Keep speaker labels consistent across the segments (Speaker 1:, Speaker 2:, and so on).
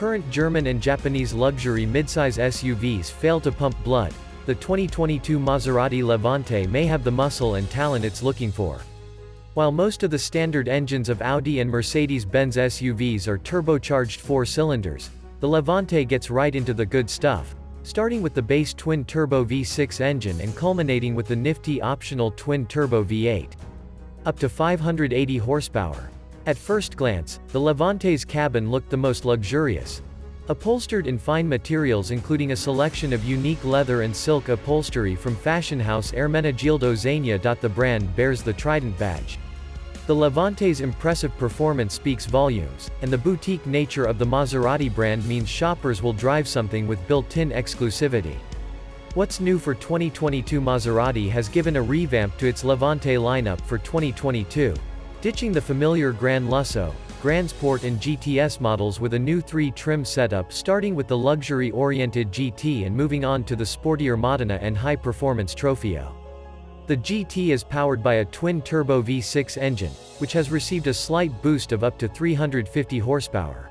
Speaker 1: current German and Japanese luxury midsize SUVs fail to pump blood, the 2022 Maserati Levante may have the muscle and talent it's looking for. While most of the standard engines of Audi and Mercedes-Benz SUVs are turbocharged 4-cylinders, the Levante gets right into the good stuff, starting with the base twin-turbo V6 engine and culminating with the nifty optional twin-turbo V8. Up to 580 horsepower. At first glance, the Levante's cabin looked the most luxurious. Upholstered in fine materials including a selection of unique leather and silk upholstery from fashion house Ermenegildo Zegna. The brand bears the Trident badge. The Levante's impressive performance speaks volumes, and the boutique nature of the Maserati brand means shoppers will drive something with built-in exclusivity. What's new for 2022? Maserati has given a revamp to its Levante lineup for 2022, ditching the familiar Gran Lusso, Gran Sport and GTS models with a new 3-trim setup, starting with the luxury-oriented GT and moving on to the sportier Modena and high-performance Trofeo. The GT is powered by a twin-turbo V6 engine, which has received a slight boost of up to 350 horsepower.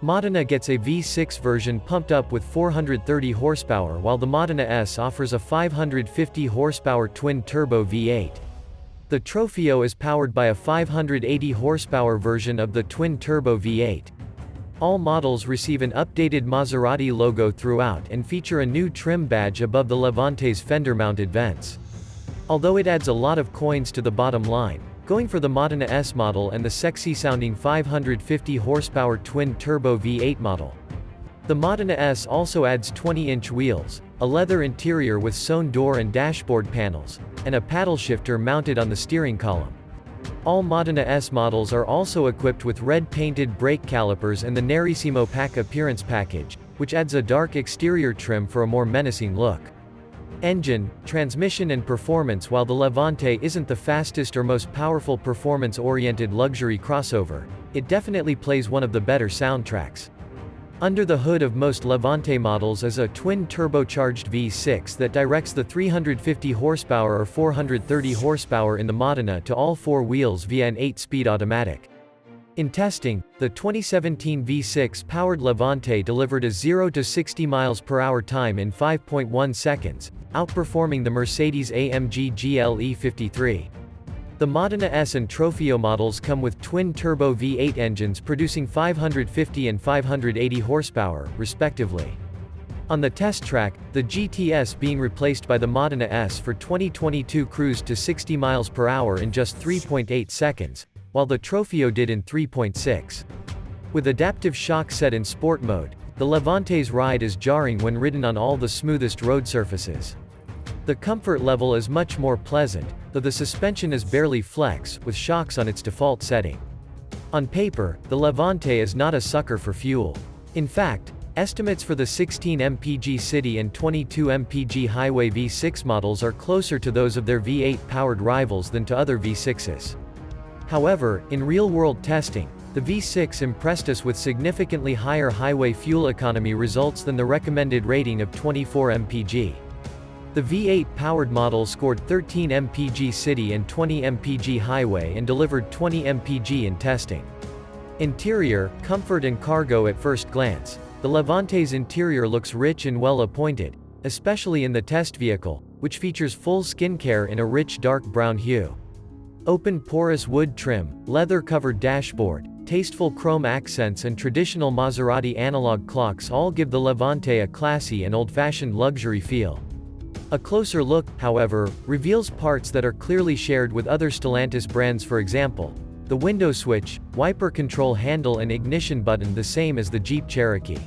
Speaker 1: Modena gets a V6 version pumped up with 430 horsepower, while the Modena S offers a 550 horsepower twin-turbo V8. The Trofeo is powered by a 580 horsepower version of the twin-turbo V8. All models receive an updated Maserati logo throughout and feature a new trim badge above the Levante's fender-mounted vents. Although it adds a lot of coins to the bottom line, going for the Modena S model and the sexy-sounding 550 horsepower twin-turbo V8 model. The Modena S also adds 20-inch wheels, a leather interior with sewn door and dashboard panels, and a paddle shifter mounted on the steering column. All Modena S models are also equipped with red-painted brake calipers and the Nerissimo Pack appearance package, which adds a dark exterior trim for a more menacing look. Engine, transmission and performance. While the Levante isn't the fastest or most powerful performance-oriented luxury crossover, it definitely plays one of the better soundtracks. Under the hood of most Levante models is a twin-turbocharged V6 that directs the 350 horsepower or 430 horsepower in the Modena to all four wheels via an 8-speed automatic. In testing, the 2017 V6-powered Levante delivered a 0 to 60 mph time in 5.1 seconds, outperforming the Mercedes-AMG GLE 53. The Modena S and Trofeo models come with twin-turbo V8 engines producing 550 and 580 horsepower, respectively. On the test track, the GTS being replaced by the Modena S for 2022 cruised to 60 mph in just 3.8 seconds, while the Trofeo did in 3.6. With adaptive shock set in sport mode, the Levante's ride is jarring when ridden on all the smoothest road surfaces. The comfort level is much more pleasant, though the suspension is barely flex, with shocks on its default setting. On paper, the Levante is not a sucker for fuel. In fact, estimates for the 16 mpg city and 22 mpg highway V6 models are closer to those of their V8-powered rivals than to other V6s. However, in real-world testing, the V6 impressed us with significantly higher highway fuel economy results than the recommended rating of 24 mpg. The V8-powered model scored 13 mpg city and 20 mpg highway and delivered 20 mpg in testing. Interior, comfort and cargo. At first glance, the Levante's interior looks rich and well appointed, especially in the test vehicle, which features full skincare in a rich dark brown hue. Open porous wood trim, leather-covered dashboard, tasteful chrome accents and traditional Maserati analog clocks all give the Levante a classy and old-fashioned luxury feel. A closer look, however, reveals parts that are clearly shared with other Stellantis brands. For example, the window switch, wiper control handle and ignition button the same as the Jeep Cherokee.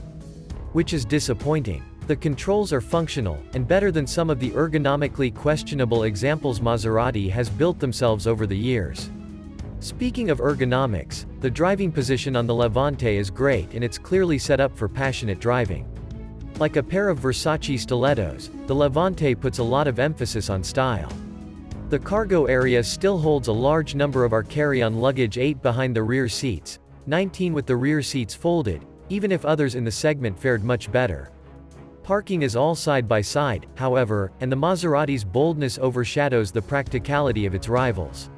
Speaker 1: Which is disappointing. The controls are functional, and better than some of the ergonomically questionable examples Maserati has built themselves over the years. Speaking of ergonomics, the driving position on the Levante is great and it's clearly set up for passionate driving. Like a pair of Versace stilettos, the Levante puts a lot of emphasis on style. The cargo area still holds a large number of our carry-on luggage, 8 behind the rear seats, 19 with the rear seats folded, even if others in the segment fared much better. Parking is all side by side, however, and the Maserati's boldness overshadows the practicality of its rivals.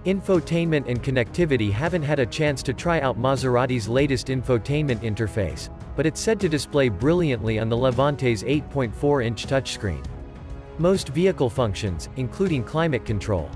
Speaker 1: Infotainment and connectivity haven't had a chance to try out Maserati's latest infotainment interface, but it's said to display brilliantly on the Levante's 8.4-inch touchscreen. Most vehicle functions, including climate control,